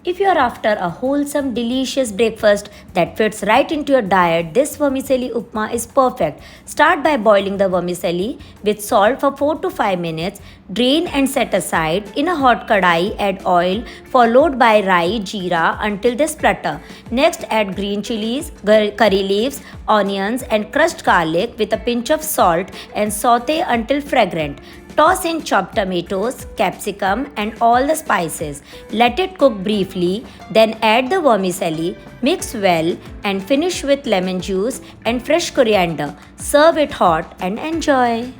If you are after a wholesome, delicious breakfast that fits right into your diet, this vermicelli upma is perfect. Start by boiling the vermicelli with salt for 4 to 5 minutes. Drain and set aside. In a hot kadhai, add oil followed by rai, jeera until they splutter. Next, add green chilies, curry leaves, onions and crushed garlic with a pinch of salt and sauté until fragrant. Toss in chopped tomatoes, capsicum and all the spices. Let it cook briefly, then add the vermicelli, mix well and finish with lemon juice and fresh coriander. Serve it hot and enjoy.